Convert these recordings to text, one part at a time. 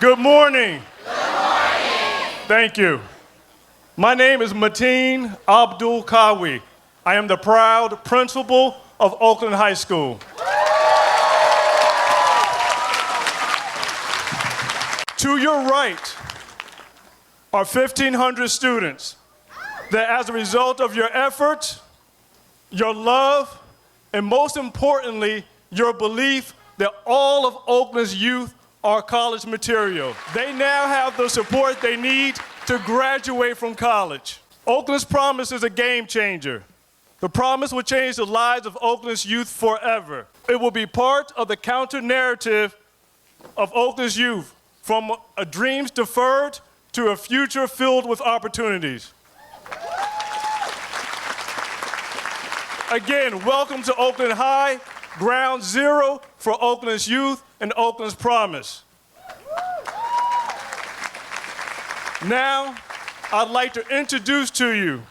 Good morning. Good morning. Thank you. My name is Mateen Abdul Kawi. I am the proud principal of Oakland High School. To your right are 1,500 students that, as a result of your effort, your love, and most importantly, your belief that all of Oakland's youth are college material. They now have the support they need to graduate from college. Oakland's promise is a game changer. The promise will change the lives of Oakland's youth forever. It will be part of the counter-narrative of Oakland's youth, from a dreams deferred to a future filled with opportunities. Again, welcome to Oakland High, ground zero for Oakland's youth and Oakland's promise. Now, I'd like to introduce to you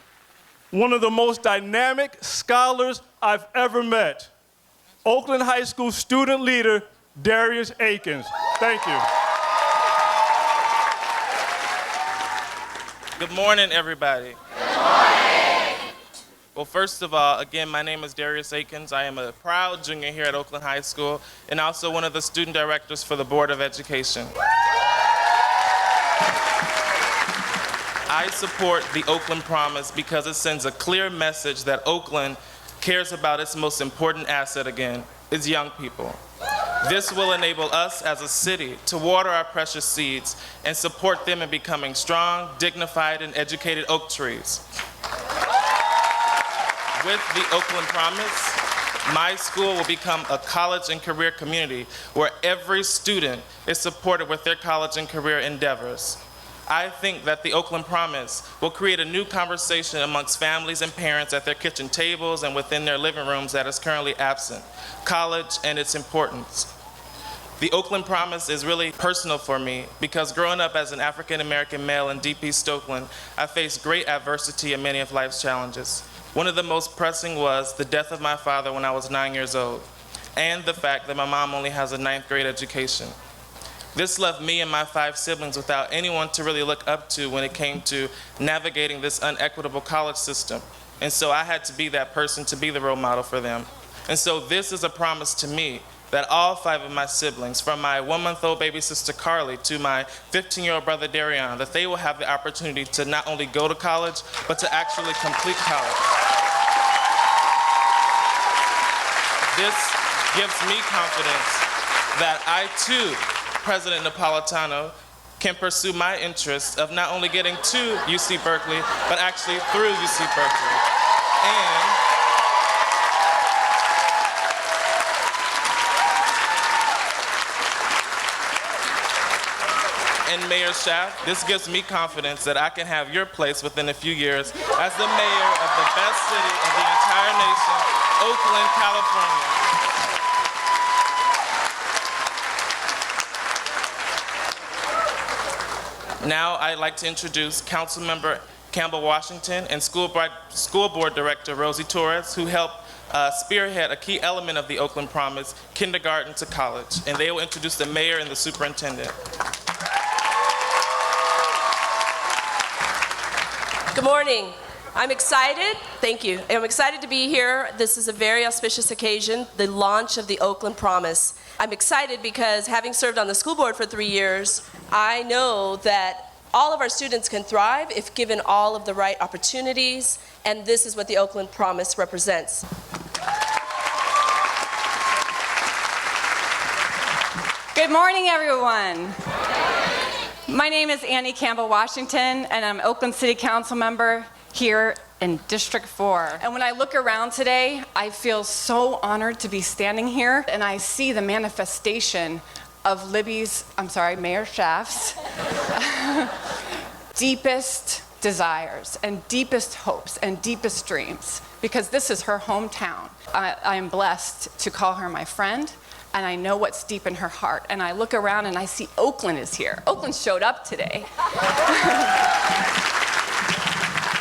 one of the most dynamic scholars I've ever met, Oakland High School student leader, Darius Aikens. Thank you. Good morning, everybody. Good morning. Well, first of all, again, my name is Darius Aikens. I am a proud junior here at Oakland High School and also one of the student directors for the Board of Education. I support the Oakland Promise because it sends a clear message that Oakland cares about its most important asset again, its young people. This will enable us as a city to water our precious seeds and support them in becoming strong, dignified, and educated oak trees. With the Oakland Promise, my school will become a college and career community where every student is supported with their college and career endeavors. I think that the Oakland Promise will create a new conversation amongst families and parents at their kitchen tables and within their living rooms that is currently absent: college and its importance. The Oakland Promise is really personal for me because growing up as an African-American male in Deep East Oakland, I faced great adversity in many of life's challenges. One of the most pressing was the death of my father when I was 9 years old, and the fact that my mom only has a 9th grade education. This left me and my 5 siblings without anyone to really look up to when it came to navigating this unequitable college system. And so I had to be that person, to be the role model for them. And so this is a promise to me that all 5 of my siblings, from my 1-month-old baby sister Carly to my 15-year-old brother Darius, that they will have the opportunity to not only go to college, but to actually complete college. This gives me confidence that I too, President Napolitano, can pursue my interests of not only getting to UC Berkeley, but actually through UC Berkeley. And Mayor Schaaf, this gives me confidence that I can have your place within a few years as the mayor of the best city in the entire nation, Oakland, California. Now I'd like to introduce Councilmember Campbell Washington and School Board Director Rosie Torres, who helped spearhead a key element of the Oakland Promise, kindergarten to college. And they will introduce the mayor and the superintendent. Good morning. I'm excited. Thank you. I'm excited to be here. This is a very auspicious occasion, the launch of the Oakland Promise. I'm excited because, having served on the school board for 3 years, I know that all of our students can thrive if given all of the right opportunities, and this is what the Oakland Promise represents. Good morning, everyone. My name is Annie Campbell Washington, and I'm Oakland City Council member here in District 4. And when I look around today, I feel so honored to be standing here, and I see the manifestation of Mayor Schaaf's deepest desires and deepest hopes and deepest dreams, because this is her hometown. I am blessed to call her my friend, and I know what's deep in her heart. And I look around and I see Oakland is here. Oakland showed up today.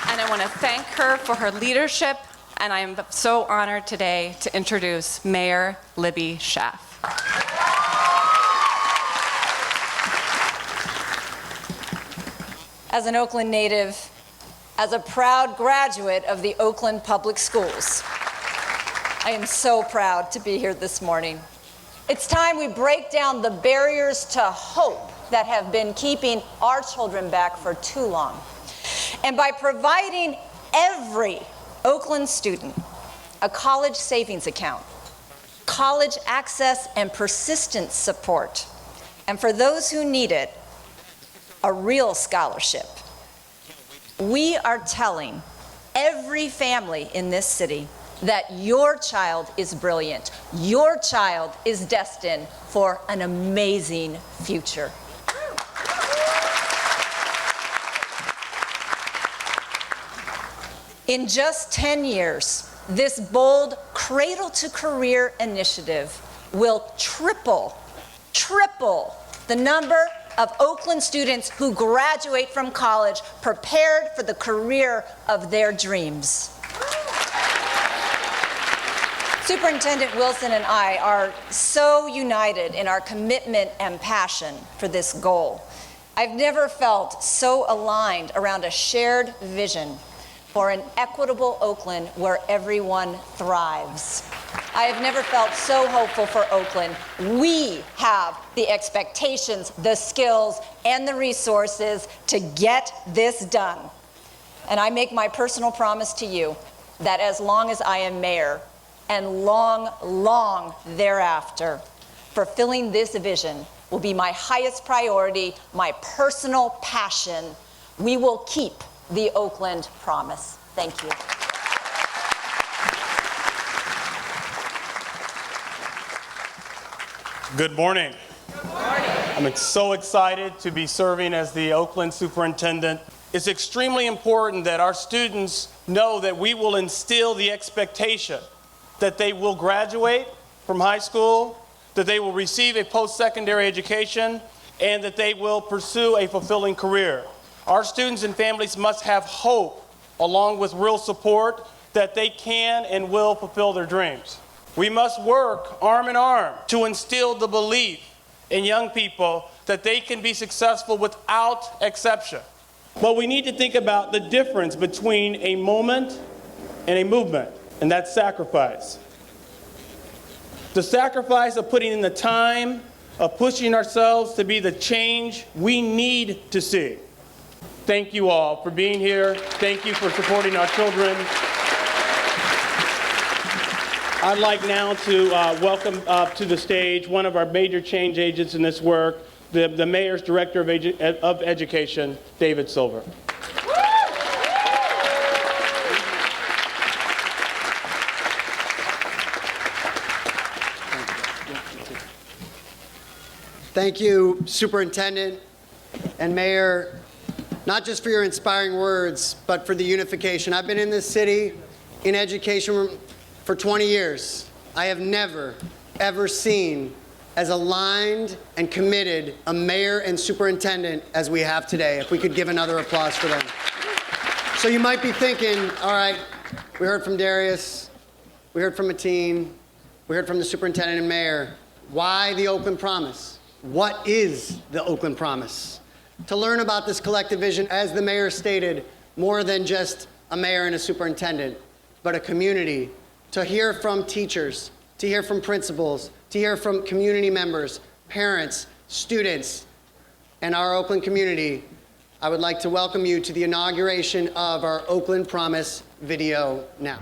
And I want to thank her for her leadership, and I am so honored today to introduce Mayor Libby Schaaf. as an Oakland native, as a proud graduate of the Oakland Public Schools. I am so proud to be here this morning. It's time we break down the barriers to hope that have been keeping our children back for too long. And by providing every Oakland student a college savings account, college access and persistence support, and for those who need it, a real scholarship, we are telling every family in this city that your child is brilliant. Your child is destined for an amazing future. In just 10 years, this bold Cradle to Career initiative will triple the number of Oakland students who graduate from college prepared for the career of their dreams. Superintendent Wilson and I are so united in our commitment and passion for this goal. I've never felt so aligned around a shared vision for an equitable Oakland where everyone thrives. I have never felt so hopeful for Oakland. We have the expectations, the skills, and the resources to get this done. And I make my personal promise to you that as long as I am mayor, and long thereafter, fulfilling this vision will be my highest priority, my personal passion. We will keep the Oakland promise. Thank you. Good morning. Good morning. I'm so excited to be serving as the Oakland Superintendent. It's extremely important that our students know that we will instill the expectation that they will graduate from high school, that they will receive a post-secondary education, and that they will pursue a fulfilling career. Our students and families must have hope, along with real support, that they can and will fulfill their dreams. We must work arm in arm to instill the belief in young people that they can be successful without exception. But we need to think about the difference between a moment and a movement, and that's sacrifice. The sacrifice of putting in the time, of pushing ourselves to be the change we need to see. Thank you all for being here. Thank you for supporting our children. I'd like now to welcome up to the stage one of our major change agents in this work, the Mayor's Director of Education, David Silver. Thank you, Superintendent and Mayor, not just for your inspiring words, but for the unification. I've been in this city in education for 20 years. I have never, ever seen as aligned and committed a mayor and superintendent as we have today. If we could give another applause for them. So you might be thinking, all right, we heard from Darius, we heard from McCune, we heard from the superintendent and mayor. Why the Oakland Promise? What is the Oakland Promise? To learn about this collective vision, as the mayor stated, more than just a mayor and a superintendent, but a community. To hear from teachers, to hear from principals, to hear from community members, parents, students, and our Oakland community, I would like to welcome you to the inauguration of our Oakland Promise video now.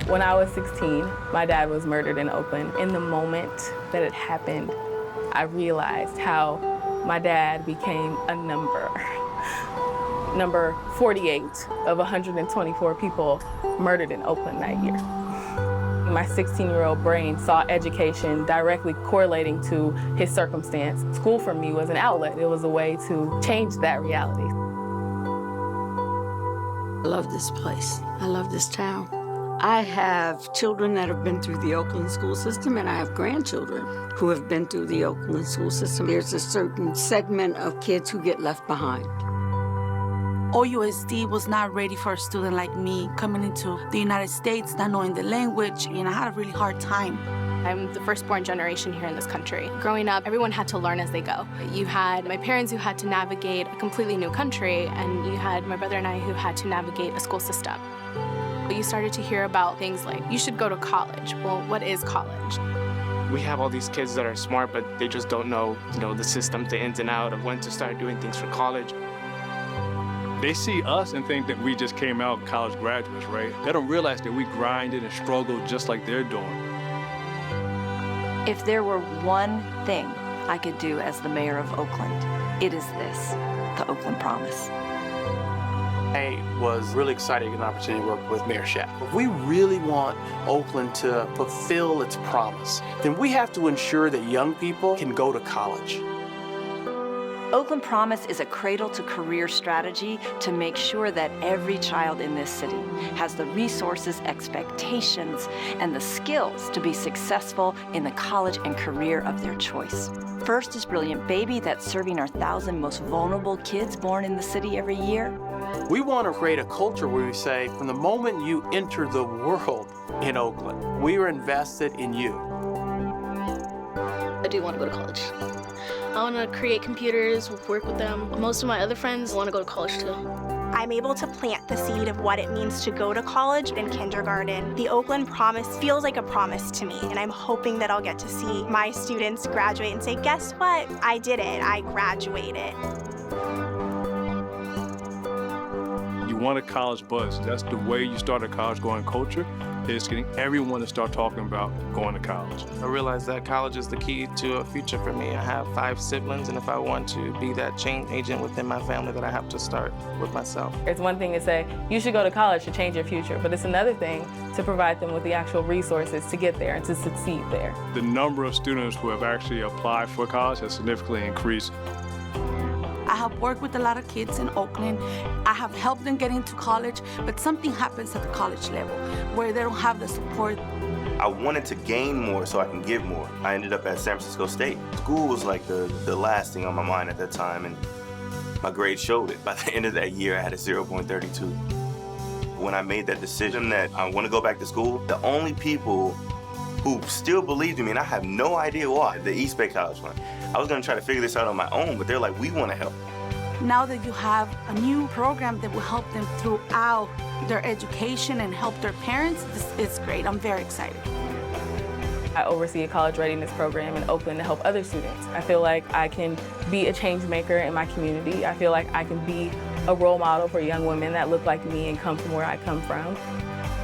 When I was 16, my dad was murdered in Oakland. In the moment that it happened, I realized how my dad became a number. Number 48 of 124 people murdered in Oakland that year. My 16-year-old brain saw education directly correlating to his circumstance. School for me was an outlet. It was a way to change that reality. I love this place. I love this town. I have children that have been through the Oakland school system, and I have grandchildren who have been through the Oakland school system. There's a certain segment of kids who get left behind. OUSD was not ready for a student like me coming into the United States, not knowing the language, and I had a really hard time. I'm the firstborn generation here in this country. Growing up, everyone had to learn as they go. You had my parents who had to navigate a completely new country, and you had my brother and I who had to navigate a school system. You started to hear about things like, you should go to college. Well, what is college? We have all these kids that are smart, but they just don't know, the system, the ins and out of when to start doing things for college. They see us and think that we just came out college graduates, right? They don't realize that we grinded and struggled just like they're doing. If there were one thing I could do as the mayor of Oakland, it is this, the Oakland Promise. I was really excited to get an opportunity to work with Mayor Schaff. If we really want Oakland to fulfill its promise, then we have to ensure that young people can go to college. Oakland Promise is a cradle-to-career strategy to make sure that every child in this city has the resources, expectations, and the skills to be successful in the college and career of their choice. First is Brilliant Baby, that's serving our 1,000 most vulnerable kids born in the city every year. We want to create a culture where we say, from the moment you enter the world in Oakland, we are invested in you. I do want to go to college. I want to create computers, work with them. Most of my other friends want to go to college too. I'm able to plant the seed of what it means to go to college in kindergarten. The Oakland Promise feels like a promise to me, and I'm hoping that I'll get to see my students graduate and say, guess what? I did it. I graduated. You want a college buzz. That's the way you start a college-going culture, is getting everyone to start talking about going to college. I realized that college is the key to a future for me. I have 5 siblings, and if I want to be that change agent within my family, then I have to start with myself. It's one thing to say, you should go to college to change your future, but it's another thing to provide them with the actual resources to get there and to succeed there. The number of students who have actually applied for college has significantly increased. I have worked with a lot of kids in Oakland. I have helped them get into college, but something happens at the college level where they don't have the support. I wanted to gain more so I can give more. I ended up at San Francisco State. School was like the last thing on my mind at that time, and my grades showed it. By the end of that year, I had a 0.32. When I made that decision that I want to go back to school, the only people who still believed in me, and I have no idea why, the East Bay College one. I was going to try to figure this out on my own, but they're like, we want to help. Now that you have a new program that will help them throughout their education and help their parents, it's great. I'm very excited. I oversee a college readiness program in Oakland to help other students. I feel like I can be a change maker in my community. I feel like I can be a role model for young women that look like me and come from where I come from.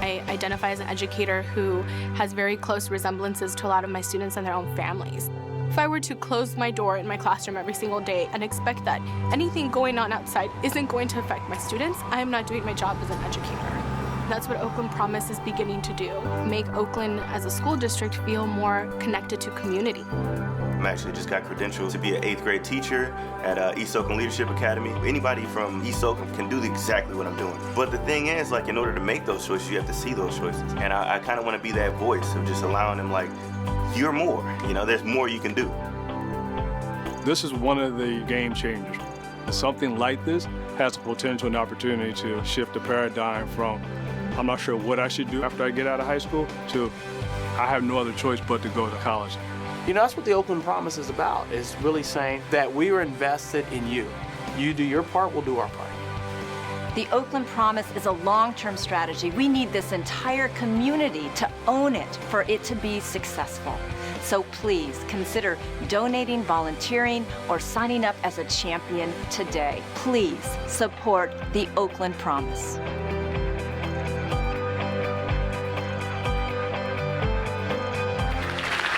I identify as an educator who has very close resemblances to a lot of my students and their own families. If I were to close my door in my classroom every single day and expect that anything going on outside isn't going to affect my students, I am not doing my job as an educator. That's what Oakland Promise is beginning to do, make Oakland as a school district feel more connected to community. I actually just got credentialed to be an 8th grade teacher at East Oakland Leadership Academy. Anybody from East Oakland can do exactly what I'm doing. But the thing is, like, in order to make those choices, you have to see those choices. And I kind of want to be that voice of just allowing them, like, you're more. There's more you can do. This is one of the game changers. Something like this has the potential and opportunity to shift the paradigm from, I'm not sure what I should do after I get out of high school, to I have no other choice but to go to college. That's what the Oakland Promise is about, is really saying that we are invested in you. You do your part, we'll do our part. The Oakland Promise is a long-term strategy. We need this entire community to own it for it to be successful. So please consider donating, volunteering, or signing up as a champion today. Please support the Oakland Promise.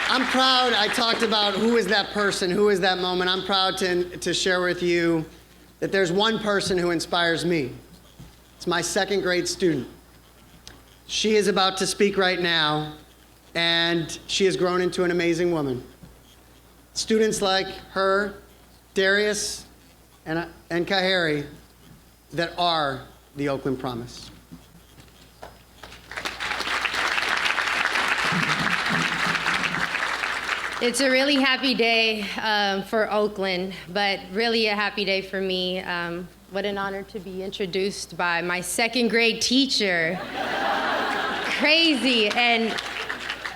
I'm proud. I talked about who is that person, who is that moment. I'm proud to share with you that there's one person who inspires me. It's my 2nd grade student. She is about to speak right now, and she has grown into an amazing woman. Students like her, Darius, and Kaiser that are the Oakland Promise. It's a really happy day for Oakland, but really a happy day for me. What an honor to be introduced by my 2nd grade teacher. Crazy. And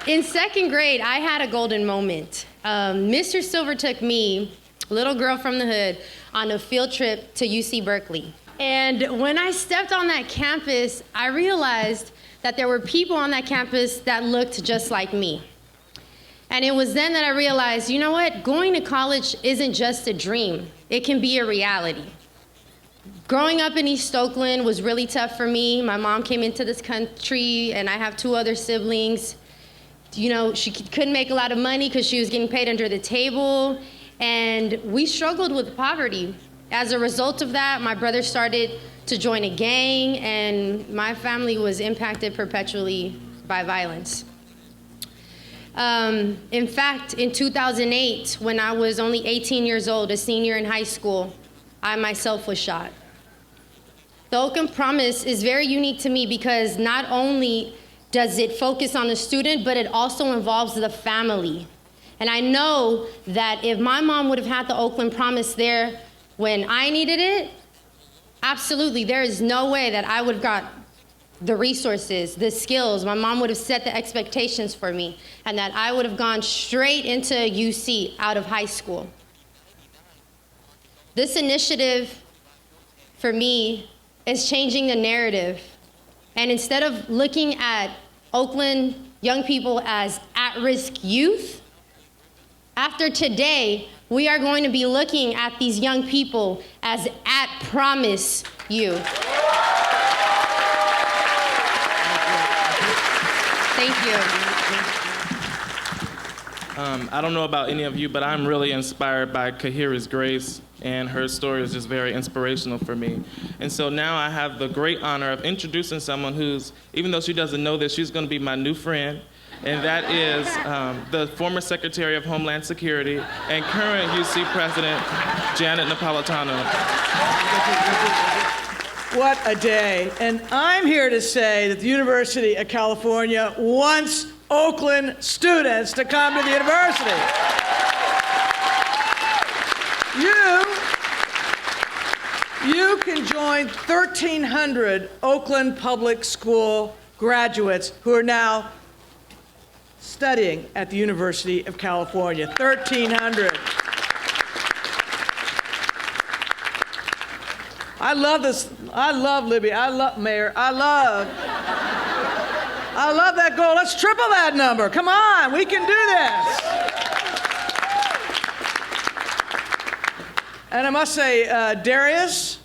In second grade, I had a golden moment. Mr. Silver took me, little girl from the hood, on a field trip to UC Berkeley. And when I stepped on that campus, I realized that there were people on that campus that looked just like me. And it was then that I realized, you know what? Going to college isn't just a dream. It can be a reality. Growing up in East Oakland was really tough for me. My mom came into this country, and I have 2 other siblings. You know, she couldn't make a lot of money because she was getting paid under the table, and we struggled with poverty. As a result of that, my brother started to join a gang, and my family was impacted perpetually by violence. In fact, in 2008, when I was only 18 years old, a senior in high school, I myself was shot. The Oakland Promise is very unique to me because not only does it focus on the student, but it also involves the family. And I know that if my mom would have had the Oakland Promise there when I needed it, absolutely, there is no way that I would have got the resources, the skills. My mom would have set the expectations for me, and that I would have gone straight into UC out of high school. This initiative, for me, is changing the narrative. And instead of looking at Oakland young people as at-risk youth, after today, we are going to be looking at these young people as at-promise youth. Thank you. I don't know about any of you, but I'm really inspired by Kahira's grace, and her story is just very inspirational for me. And so now I have the great honor of introducing someone who's, even though she doesn't know this, she's going to be my new friend, and that is the former Secretary of Homeland Security and current UC President, Janet Napolitano. What a day. And I'm here to say that the University of California wants Oakland students to come to the university. You can join 1,300 Oakland public school graduates who are now studying at the University of California. 1,300. I love this. I love Libby. I love Mayor. I love that goal. Let's triple that number. Come on, we can do this. And I must say, Darius,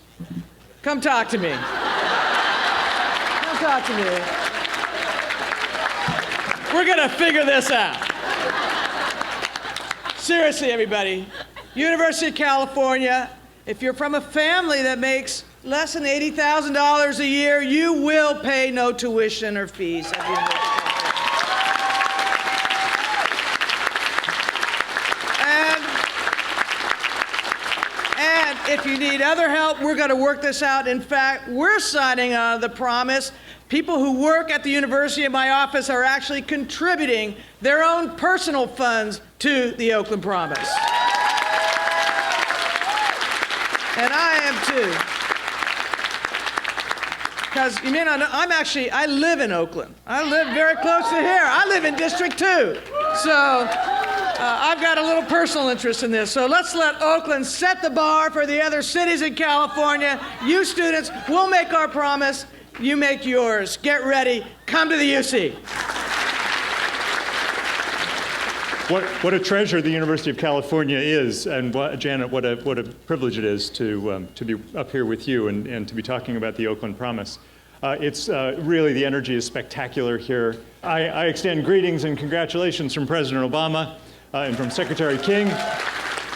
come talk to me. Come talk to me. We're gonna figure this out. Seriously, everybody. University of California, if you're from a family that makes less than $80,000 a year, you will pay no tuition or fees at the University of California. And if you need other help, we're going to work this out. In fact, we're signing on the promise. People who work at the university in my office are actually contributing their own personal funds to the Oakland Promise. And I am too. Because you may not know, I live in Oakland. I live very close to here. I live in District 2. So I've got a little personal interest in this. So let's let Oakland set the bar for the other cities in California. You students, we'll make our promise. You make yours. Get ready. Come to the UC. What a treasure the University of California is, and Janet, what a privilege it is to be up here with you and to be talking about the Oakland Promise. It's really, the energy is spectacular here. I extend greetings and congratulations from President Obama and from Secretary King,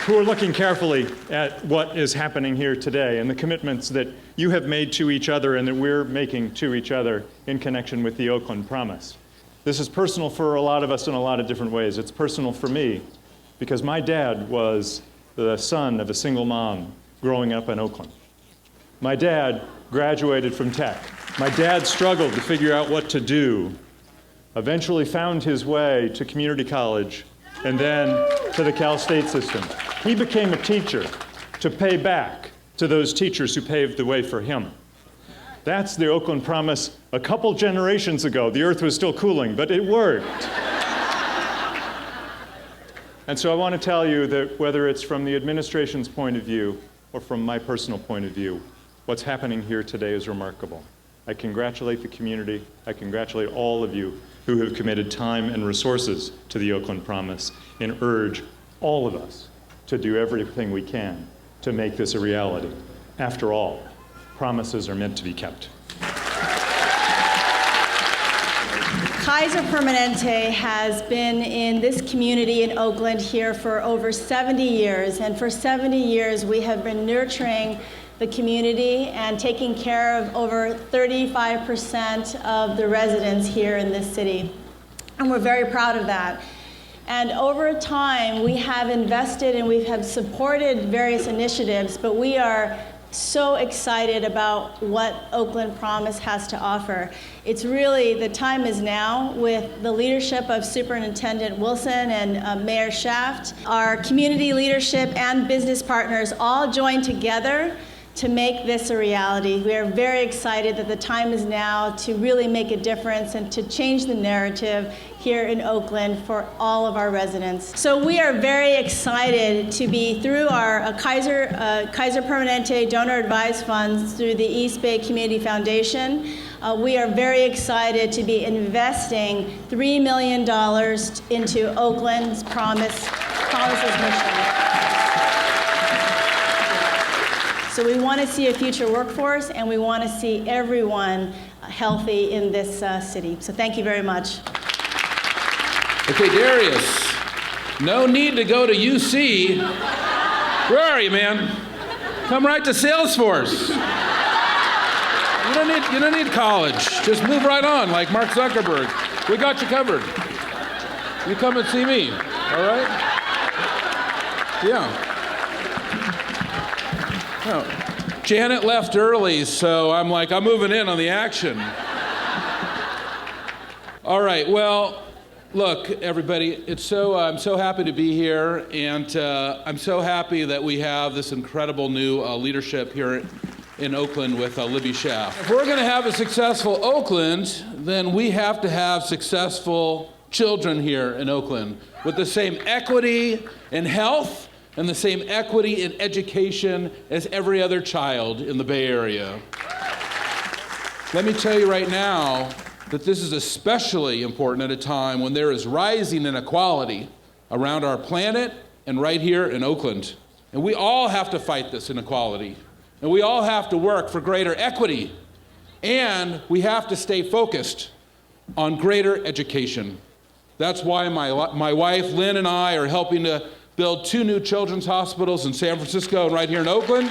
who are looking carefully at what is happening here today and the commitments that you have made to each other and that we're making to each other in connection with the Oakland Promise. This is personal for a lot of us in a lot of different ways. It's personal for me because my dad was the son of a single mom growing up in Oakland. My dad graduated from Tech. My dad struggled to figure out what to do, eventually found his way to community college and then to the Cal State system. He became a teacher to pay back to those teachers who paved the way for him. That's the Oakland Promise a couple generations ago. The earth was still cooling, but it worked. And so I want to tell you that whether it's from the administration's point of view or from my personal point of view, what's happening here today is remarkable. I congratulate the community. I congratulate all of you who have committed time and resources to the Oakland Promise, and urge all of us to do everything we can to make this a reality. After all, promises are meant to be kept. Kaiser Permanente has been in this community in Oakland here for over 70 years, and for 70 years we have been nurturing the community and taking care of over 35% of the residents here in this city. And we're very proud of that. And over time, we have invested and we have supported various initiatives, but we are so excited about what Oakland Promise has to offer. It's really, the time is now with the leadership of Superintendent Wilson and Mayor Shaft. Our community leadership and business partners all joined together to make this a reality. We are very excited that the time is now to really make a difference and to change the narrative here in Oakland for all of our residents. So we are very excited to be, through our Kaiser Permanente donor advised funds through the East Bay Community Foundation, we are very excited to be investing $3 million into Oakland's Promise's mission. So we want to see a future workforce, and we want to see everyone healthy in this city. So thank you very much. Okay, Darius, no need to go to UC. Where are you, man? Come right to Salesforce. You don't need college. Just move right on, like Mark Zuckerberg. We got you covered. You come and see me, all right? Yeah. Oh. Janet left early, so I'm moving in on the action. All right, well, look, everybody, I'm so happy to be here, and I'm so happy that we have this incredible new leadership here in Oakland with Libby Shaft. If we're going to have a successful Oakland, then we have to have successful children here in Oakland with the same equity in health and the same equity in education as every other child in the Bay Area. Let me tell you right now that this is especially important at a time when there is rising inequality around our planet and right here in Oakland. And we all have to fight this inequality. And we all have to work for greater equity. And we have to stay focused on greater education. That's why my wife, Lynn, and I are helping to build 2 new children's hospitals in San Francisco and right here in Oakland.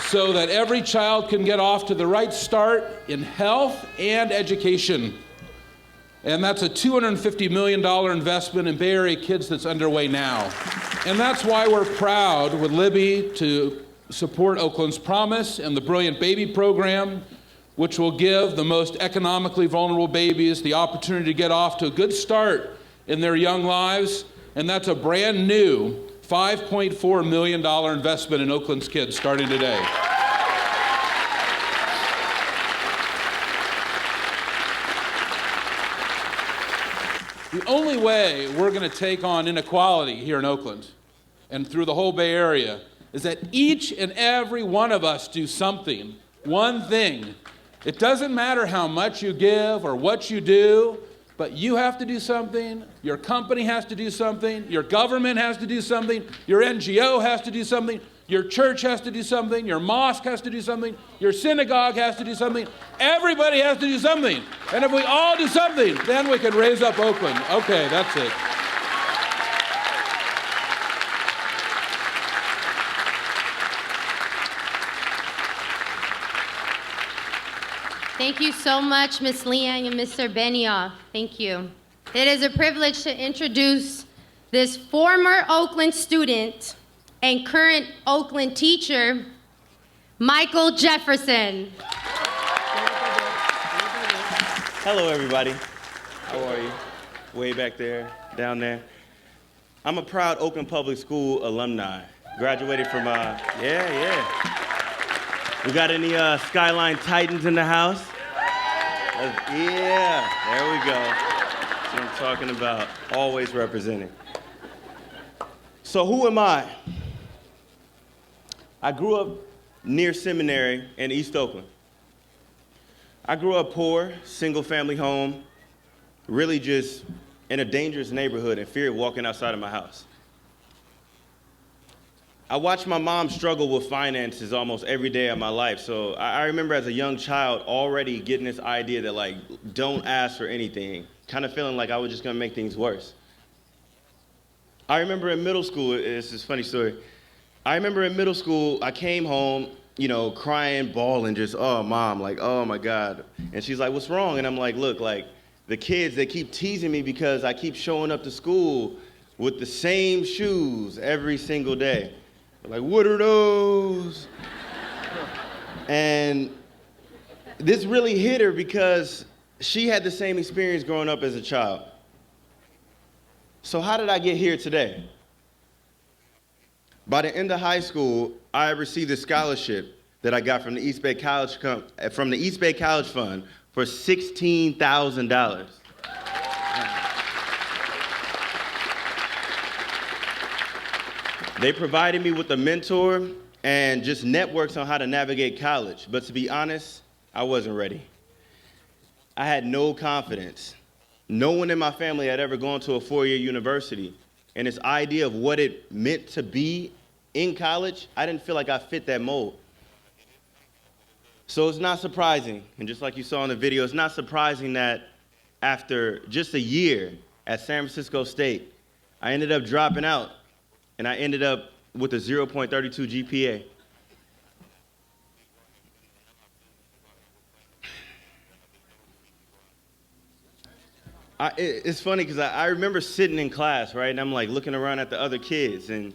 So that every child can get off to the right start in health and education. And that's a $250 million investment in Bay Area kids that's underway now. And that's why we're proud with Libby to support Oakland's Promise and the Brilliant Baby Program, which will give the most economically vulnerable babies the opportunity to get off to a good start in their young lives. And that's a brand new $5.4 million investment in Oakland's kids starting today. The only way we're going to take on inequality here in Oakland and through the whole Bay Area is that each and every one of us do something, one thing. It doesn't matter how much you give or what you do, but you have to do something, your company has to do something, your government has to do something, your NGO has to do something, your church has to do something, your mosque has to do something, your synagogue has to do something. Everybody has to do something. And if we all do something, then we can raise up Oakland. Okay, that's it. Thank you so much, Ms. Liang and Mr. Benioff. Thank you. It is a privilege to introduce this former Oakland student and current Oakland teacher, Michael Jefferson. Hello, everybody. How are you? Way back there, down there. I'm a proud Oakland Public School alumni. Graduated from, yeah. We got any Skyline Titans in the house? Yeah, there we go. That's what I'm talking about. Always representing. So who am I? I grew up near seminary in East Oakland. I grew up poor, single-family home, really just in a dangerous neighborhood and feared walking outside of my house. I watched my mom struggle with finances almost every day of my life. So I remember as a young child already getting this idea that, like, don't ask for anything, kind of feeling like I was just gonna make things worse. I remember in middle school, it's this funny story. I remember in middle school, I came home, you know, crying, bawling, just, oh, Mom, like, oh my God. And she's like, what's wrong? And I'm like, look, like, the kids, they keep teasing me because I keep showing up to school with the same shoes every single day. Like, what are those? And this really hit her because she had the same experience growing up as a child. So how did I get here today? By the end of high school, I received a scholarship that I got from the East Bay College Fund for $16,000. They provided me with a mentor and just networks on how to navigate college. But to be honest, I wasn't ready. I had no confidence. No one in my family had ever gone to a four-year university. And this idea of what it meant to be in college, I didn't feel like I fit that mold. So it's not surprising, and just like you saw in the video, it's not surprising that after just a year at San Francisco State, I ended up dropping out. And I ended up with a 0.32 GPA. It's funny because I remember sitting in class, right? And I'm like looking around at the other kids and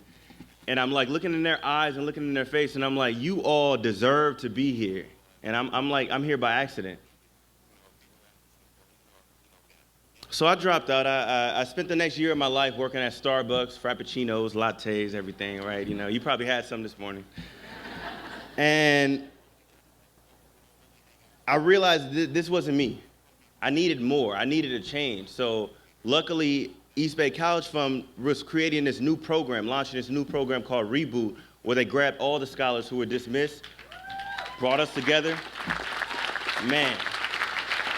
I'm like looking in their eyes and looking in their face and I'm like, you all deserve to be here. And I'm like, I'm here by accident. So I dropped out. I spent the next year of my life working at Starbucks, Frappuccinos, lattes, everything, right? You know, you probably had some this morning. And I realized this wasn't me. I needed more. I needed a change. So luckily, East Bay College Fund was creating this new program, launching this new program called Reboot, where they grabbed all the scholars who were dismissed, brought us together. Man,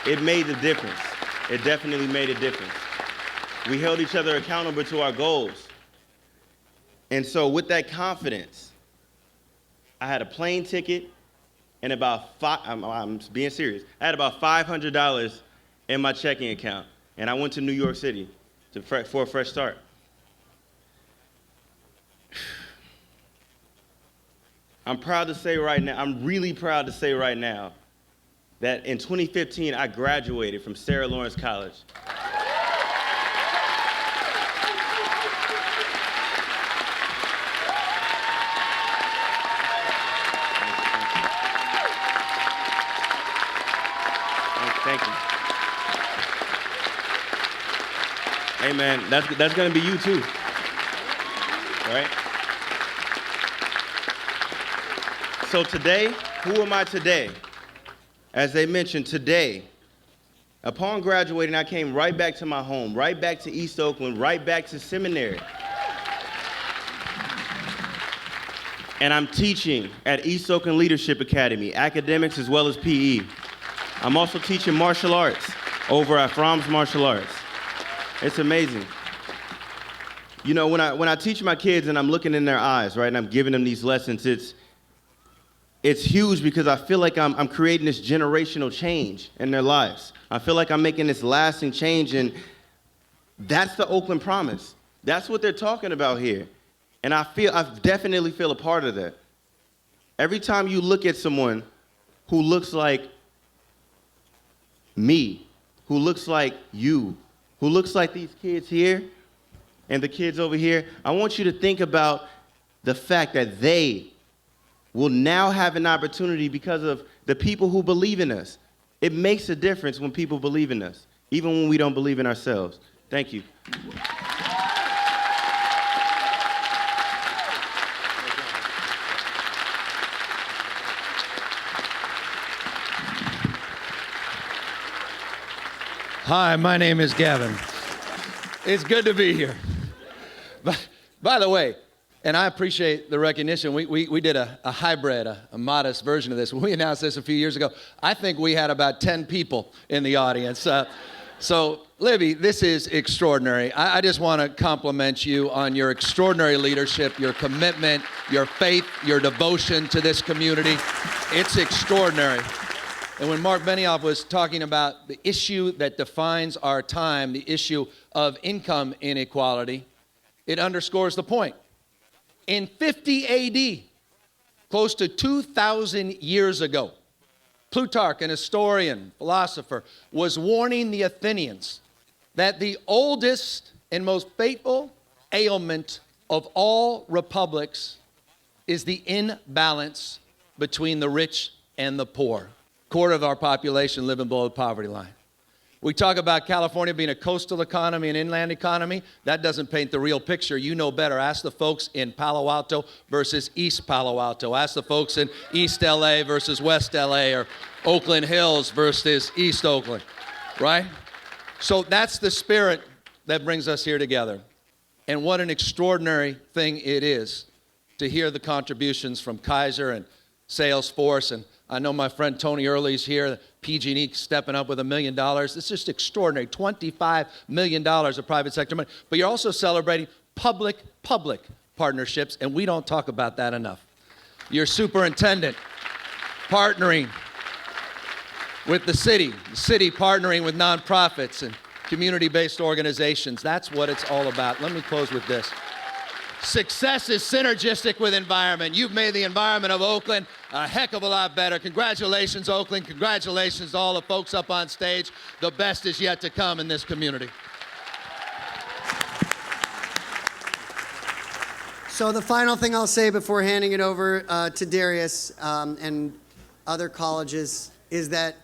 it made a difference. It definitely made a difference. We held each other accountable to our goals. And so with that confidence, I had a plane ticket and I'm being serious, I had about $500 in my checking account. And I went to New York City for a fresh start. I'm proud to say right now, I'm really proud to say right now, that in 2015, I graduated from Sarah Lawrence College. Thank you. Hey man, that's gonna be you too, right? So today, who am I today? As they mentioned, today, upon graduating, I came right back to my home, right back to East Oakland, right back to seminary. And I'm teaching at East Oakland Leadership Academy, academics as well as PE. I'm also teaching martial arts over at Fromm's Martial Arts. It's amazing. You know, when I teach my kids and I'm looking in their eyes, right, and I'm giving them these lessons, it's huge because I feel like I'm creating this generational change in their lives. I feel like I'm making this lasting change, and that's the Oakland promise. That's what they're talking about here. And I definitely feel a part of that. Every time you look at someone who looks like me, who looks like you, who looks like these kids here and the kids over here, I want you to think about the fact that they will now have an opportunity because of the people who believe in us. It makes a difference when people believe in us, even when we don't believe in ourselves. Thank you. Hi, my name is Gavin. It's good to be here. By the way, and I appreciate the recognition, we did a hybrid, a modest version of this. When we announced this a few years ago, I think we had about 10 people in the audience. So, Libby, this is extraordinary. I just want to compliment you on your extraordinary leadership, your commitment, your faith, your devotion to this community. It's extraordinary. And when Mark Benioff was talking about the issue that defines our time, the issue of income inequality, it underscores the point. In 50 AD, close to 2,000 years ago, Plutarch, an historian, philosopher, was warning the Athenians that the oldest and most fateful ailment of all republics is the imbalance between the rich and the poor. A quarter of our population living below the poverty line. We talk about California being a coastal economy and inland economy. That doesn't paint the real picture. You know better. Ask the folks in Palo Alto versus East Palo Alto. Ask the folks in East LA versus West LA, or Oakland Hills versus East Oakland, right? So that's the spirit that brings us here together. And what an extraordinary thing it is to hear the contributions from Kaiser and Salesforce, and I know my friend Tony Early's here, PG&E stepping up with $1 million. It's just extraordinary, $25 million of private sector money. But you're also celebrating public-public partnerships, and we don't talk about that enough. Your superintendent partnering with the city partnering with nonprofits and community-based organizations. That's what it's all about. Let me close with this. Success is synergistic with environment. You've made the environment of Oakland a heck of a lot better. Congratulations, Oakland. Congratulations to all the folks up on stage. The best is yet to come in this community. So the final thing I'll say before handing it over to Darius and other colleges is that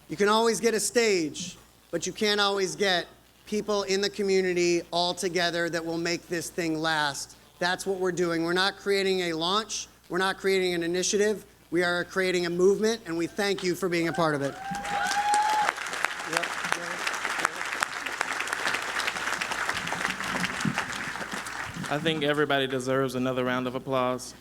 you can always get a stage, but you can't always get people in the community all together that will make this thing last. That's what we're doing. We're not creating a launch. We're not creating an initiative. We are creating a movement, and we thank you for being a part of it. I think everybody deserves another round of applause.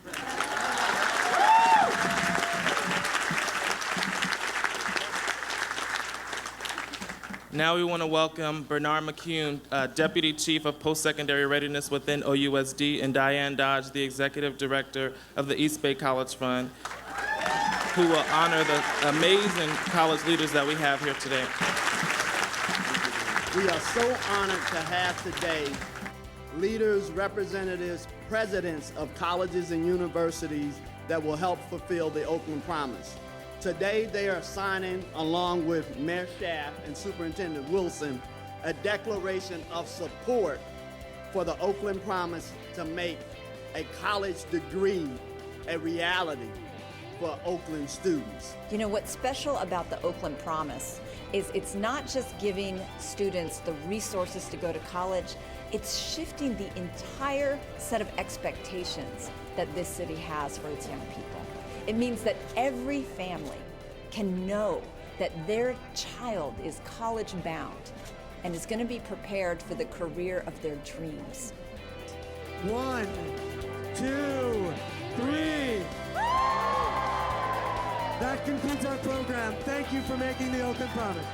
Now we want to welcome Bernard McCune, Deputy Chief of Post-Secondary Readiness within OUSD, and Diane Dodge, the Executive Director of the East Bay College Fund, who will honor the amazing college leaders that we have here today. We are so honored to have today leaders, representatives, presidents of colleges and universities that will help fulfill the Oakland Promise. Today, they are signing, along with Mayor Schaaf and Superintendent Wilson, a declaration of support for the Oakland Promise to make a college degree a reality for Oakland students. You know, what's special about the Oakland Promise is it's not just giving students the resources to go to college, it's shifting the entire set of expectations that this city has for its young people. It means that every family can know that their child is college bound and is going to be prepared for the career of their dreams. 1, 2, 3. That concludes our program. Thank you for making the Oakland Promise.